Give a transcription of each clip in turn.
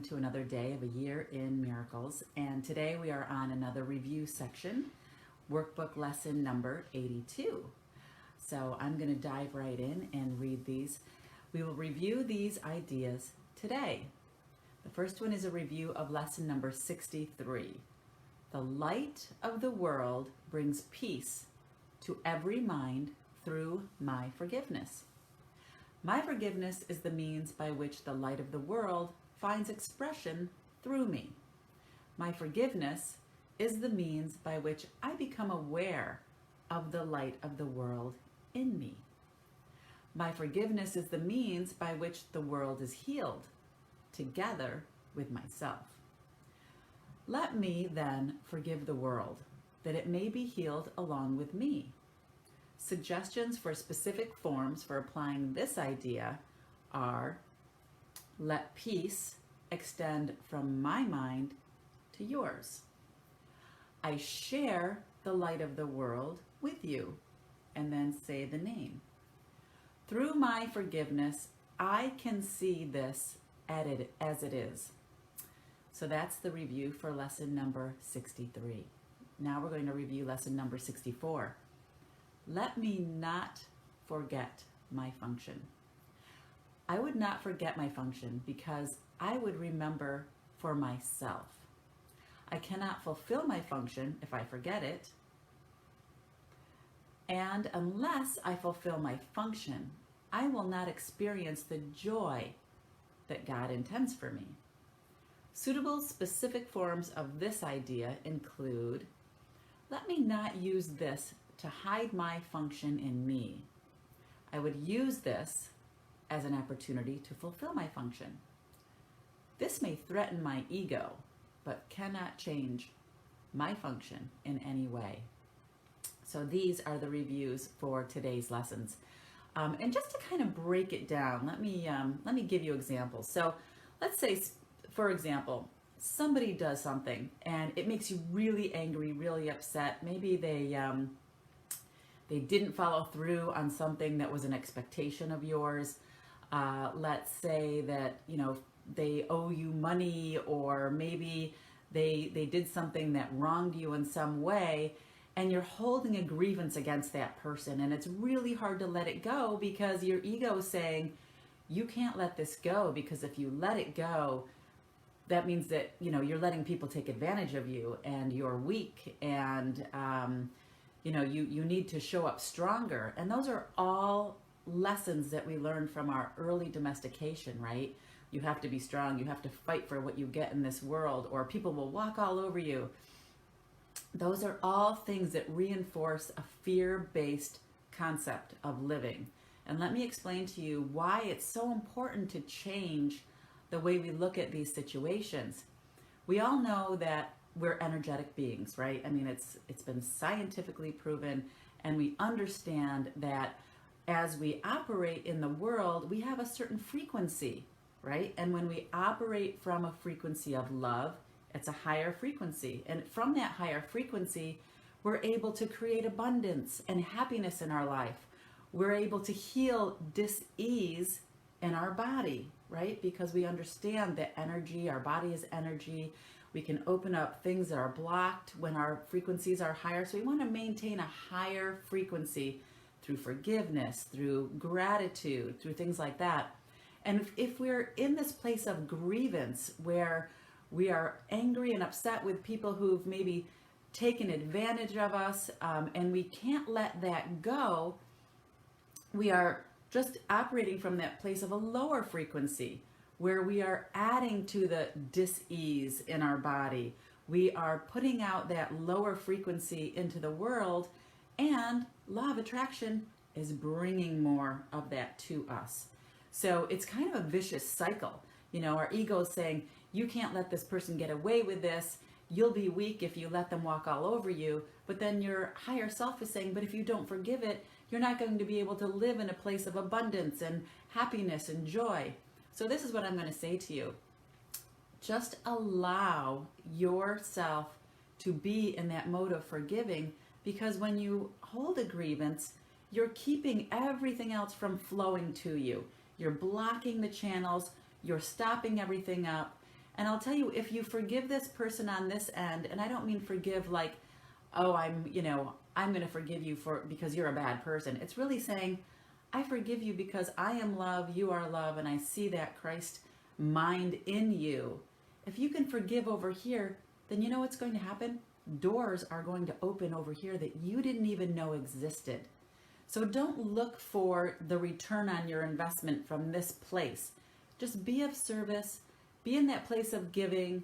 to another day of a year in miracles, and today we are on another review section, workbook lesson number 82. So I'm going to dive right in and read these. We will review these ideas today. The first one is a review of lesson number 63. The light of the world brings peace to every mind through my forgiveness. My forgiveness is the means by which the light of the world finds expression through me. My forgiveness is the means by which I become aware of the light of the world in me. My forgiveness is the means by which the world is healed, together with myself. Let me then forgive the world, that it may be healed along with me. Suggestions for specific forms for applying this idea are: let peace extend from my mind to yours. I share the light of the world with you, and then say the name. Through my forgiveness, I can see this as it is. So that's the review for lesson number 63. Now we're going to review lesson number 64. Let me not forget my function. I would not forget my function because I would remember for myself. I cannot fulfill my function if I forget it. And unless I fulfill my function, I will not experience the joy that God intends for me. Suitable specific forms of this idea include: let me not use this to hide my function in me. I would use this as an opportunity to fulfill my function. This may threaten my ego, but cannot change my function in any way. So these are the reviews for today's lessons. And just to kind of break it down, let me give you examples. So let's say, for example, somebody does something and it makes you really angry, really upset. Maybe they didn't follow through on something that was an expectation of yours. Let's say that, they owe you money, or maybe they did something that wronged you in some way, and you're holding a grievance against that person, and it's really hard to let it go because your ego is saying, you can't let this go, because if you let it go, that means that, you're letting people take advantage of you, and you're weak, and you need to show up stronger. And those are all lessons that we learned from our early domestication, right? You have to be strong. You have to fight for what you get in this world, or people will walk all over you. Those are all things that reinforce a fear-based concept of living. And let me explain to you why it's so important to change the way we look at these situations. We all know that we're energetic beings, right? I mean, it's been scientifically proven, and we understand that as we operate in the world, we have a certain frequency, right? And when we operate from a frequency of love, it's a higher frequency. And from that higher frequency, we're able to create abundance and happiness in our life. We're able to heal dis-ease in our body, right? Because we understand that energy, our body is energy. We can open up things that are blocked when our frequencies are higher. So we want to maintain a higher frequency through forgiveness, through gratitude, through things like that. And if we're in this place of grievance where we are angry and upset with people who've maybe taken advantage of us, and we can't let that go, we are just operating from that place of a lower frequency where we are adding to the dis-ease in our body. We are putting out that lower frequency into the world, and law of attraction is bringing more of that to us. So it's kind of a vicious cycle. Our ego is saying, you can't let this person get away with this. You'll be weak if you let them walk all over you. But then your higher self is saying, but if you don't forgive it, you're not going to be able to live in a place of abundance and happiness and joy. So this is what I'm going to say to you. Just allow yourself to be in that mode of forgiving, because when you hold a grievance, you're keeping everything else from flowing to you. You're blocking the channels, you're stopping everything up, And I'll tell you, if you forgive this person on this end, and I don't mean forgive like, oh, I'm going to forgive you because you're a bad person. It's really saying, I forgive you because I am love, you are love, and I see that Christ mind in you. If you can forgive over here, then you know what's going to happen? Doors are going to open over here that you didn't even know existed. So don't look for the return on your investment from this place. Just be of service, be in that place of giving,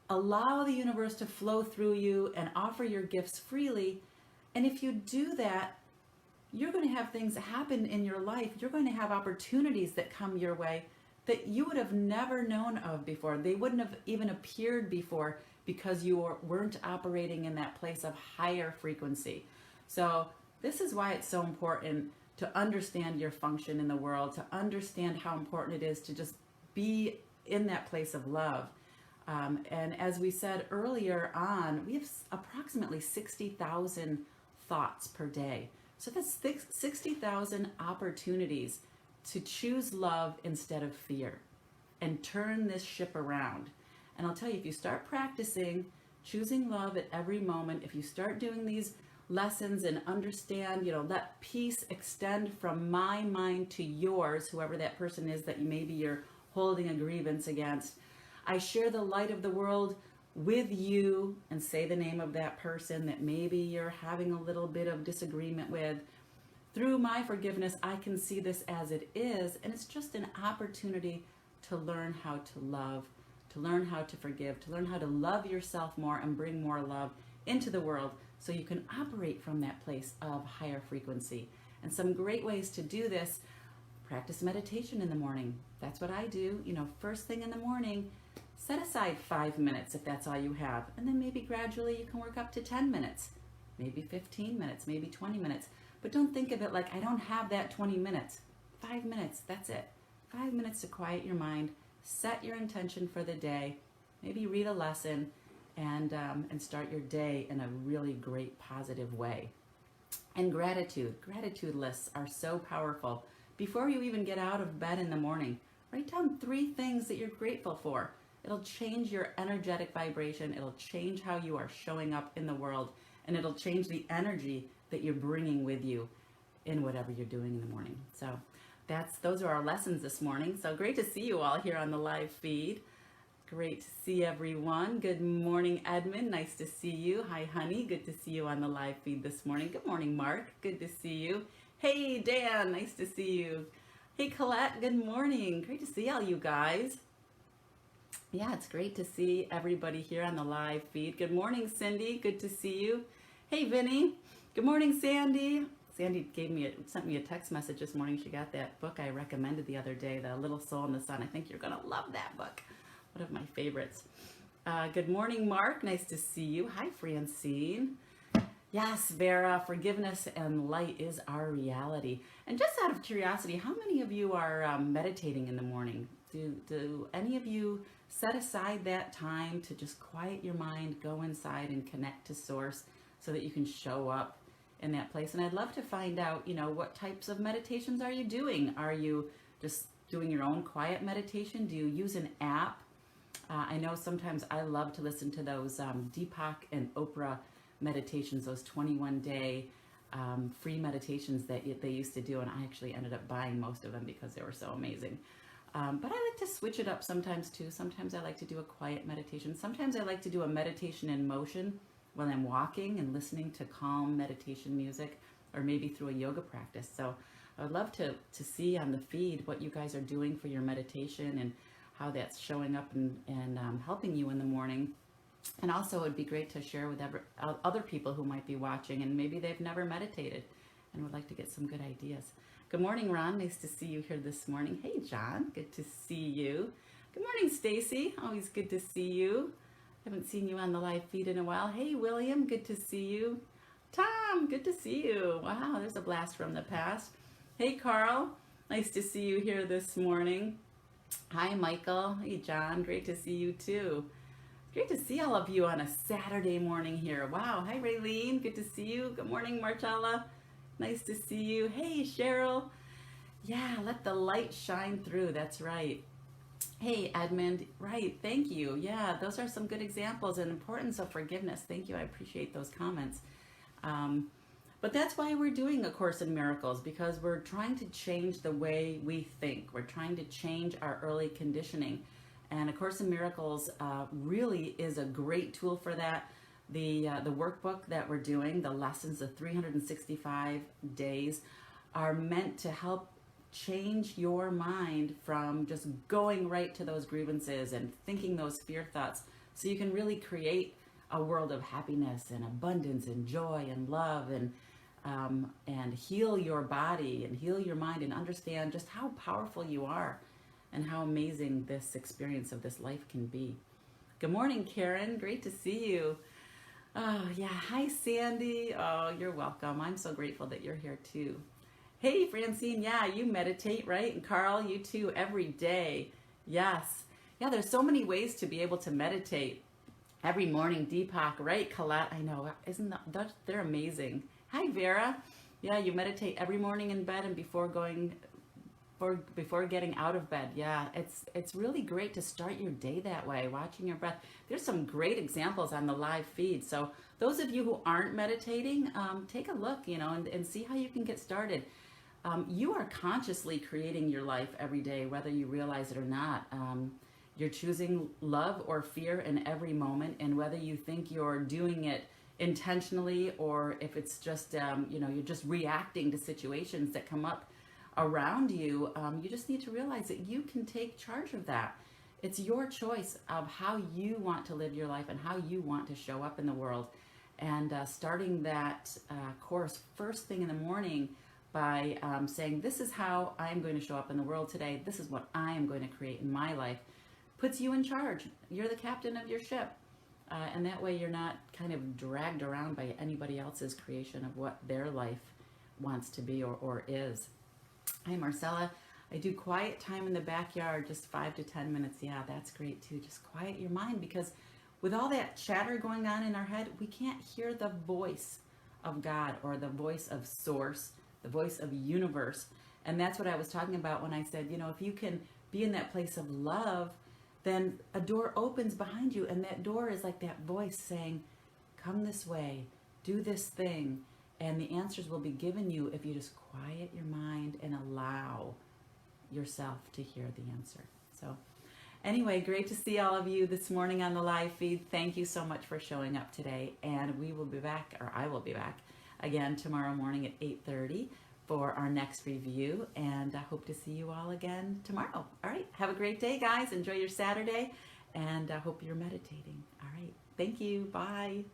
allow the universe to flow through you and offer your gifts freely. And if you do that, you're going to have things happen in your life. You're going to have opportunities that come your way that you would have never known of before. They wouldn't have even appeared before because you weren't operating in that place of higher frequency. So this is why it's so important to understand your function in the world, to understand how important it is to just be in that place of love. And as we said earlier on, we have approximately 60,000 thoughts per day. So that's 60,000 opportunities to choose love instead of fear and turn this ship around. And I'll tell you, if you start practicing choosing love at every moment, if you start doing these lessons and understand, let peace extend from my mind to yours, whoever that person is that maybe you're holding a grievance against. I share the light of the world with you and say the name of that person that maybe you're having a little bit of disagreement with. Through my forgiveness, I can see this as it is, and it's just an opportunity to learn how to love, to learn how to forgive, to learn how to love yourself more and bring more love into the world so you can operate from that place of higher frequency. And some great ways to do this: practice meditation in the morning. That's what I do. First thing in the morning, set aside 5 minutes if that's all you have. And then maybe gradually you can work up to 10 minutes, maybe 15 minutes, maybe 20 minutes. But don't think of it like, I don't have that 20 minutes. 5 minutes, that's it. 5 minutes to quiet your mind, set your intention for the day, maybe read a lesson, and start your day in a really great positive way. And gratitude lists are so powerful. Before you even get out of bed in the morning, write down 3 things that you're grateful for. It'll change your energetic vibration. It'll change how you are showing up in the world, and it'll change the energy that you're bringing with you in whatever you're doing in the morning. So those are our lessons this morning. So great to see you all here on the live feed. Great to see everyone. Good morning, Edmund. Nice to see you. Hi, honey. Good to see you on the live feed this morning. Good morning, Mark. Good to see you. Hey, Dan. Nice to see you. Hey, Colette. Good morning. Great to see all you guys. Yeah, it's great to see everybody here on the live feed. Good morning, Cindy. Good to see you. Hey, Vinny. Good morning, Sandy. Sandy sent me a text message this morning. She got that book I recommended the other day, The Little Soul in the Sun. I think you're going to love that book. One of my favorites. Good morning, Mark. Nice to see you. Hi, Francine. Yes, Vera, forgiveness and light is our reality. And just out of curiosity, how many of you are meditating in the morning? Do any of you set aside that time to just quiet your mind, go inside and connect to Source so that you can show up in that place? And I'd love to find out, what types of meditations are you doing? Are you just doing your own quiet meditation? Do you use an app? I know sometimes I love to listen to those Deepak and Oprah meditations, those 21-day free meditations that they used to do, and I actually ended up buying most of them because they were so amazing. But I like to switch it up sometimes too. Sometimes I like to do a quiet meditation. Sometimes I like to do a meditation in motion when I'm walking and listening to calm meditation music, or maybe through a yoga practice. So I would love to see on the feed what you guys are doing for your meditation and how that's showing up and helping you in the morning. And also it would be great to share with other people who might be watching and maybe they've never meditated and would like to get some good ideas. Good morning, Ron. Nice to see you here this morning. Hey, John. Good to see you. Good morning, Stacy. Always good to see you. Haven't seen you on the live feed in a while. Hey, William. Good to see you. Tom. Good to see you. Wow, there's a blast from the past. Hey, Carl. Nice to see you here this morning. Hi, Michael. Hey, John. Great to see you too. Great to see all of you on a Saturday morning here. Wow. Hi, Raylene. Good to see you. Good morning, Marcella. Nice to see you. Hey, Cheryl. Yeah, let the light shine through. That's right. Hey, Edmund. Right. Thank you. Yeah, those are some good examples and importance of forgiveness. Thank you. I appreciate those comments. Um, but that's why we're doing A Course in Miracles, because we're trying to change the way we think. We're trying to change our early conditioning. And A Course in Miracles really is a great tool for that. The workbook that we're doing, the lessons, the 365 days, are meant to help change your mind from just going right to those grievances and thinking those fear thoughts, so you can really create a world of happiness and abundance and joy and love, and heal your body and heal your mind and understand just how powerful you are and how amazing this experience of this life can be. Good morning, Karen. Great to see you. Oh, yeah. Hi, Sandy. Oh, you're welcome. I'm so grateful that you're here too. Hey, Francine. Yeah, you meditate, right? And Carl, you too, every day. Yes. Yeah, there's so many ways to be able to meditate every morning. Deepak, right? Colette, I know. Isn't they're amazing. Hi, Vera. Yeah, you meditate every morning in bed and before getting out of bed. Yeah, it's really great to start your day that way, watching your breath. There's some great examples on the live feed. So those of you who aren't meditating, take a look, and see how you can get started. You are consciously creating your life every day, whether you realize it or not. You're choosing love or fear in every moment, and whether you think you're doing it intentionally or if it's just, you're just reacting to situations that come up around you, you just need to realize that you can take charge of that. It's your choice of how you want to live your life and how you want to show up in the world. And starting that course first thing in the morning by saying, this is how I'm going to show up in the world today. This is what I am going to create in my life, puts you in charge. You're the captain of your ship. And that way you're not kind of dragged around by anybody else's creation of what their life wants to be or is. Hi, Marcella. I do quiet time in the backyard, just 5 to 10 minutes. Yeah, that's great too. Just quiet your mind, because with all that chatter going on in our head, we can't hear the voice of God or the voice of Source, the voice of universe. And that's what I was talking about when I said, if you can be in that place of love, then a door opens behind you, and that door is like that voice saying, come this way, do this thing. And the answers will be given you if you just quiet your mind and allow yourself to hear the answer. So anyway, great to see all of you this morning on the live feed. Thank you so much for showing up today. And we will be back, or I will be back again tomorrow morning at 8:30 for our next review. And I hope to see you all again tomorrow. All right. Have a great day, guys. Enjoy your Saturday. And I hope you're meditating. All right. Thank you. Bye.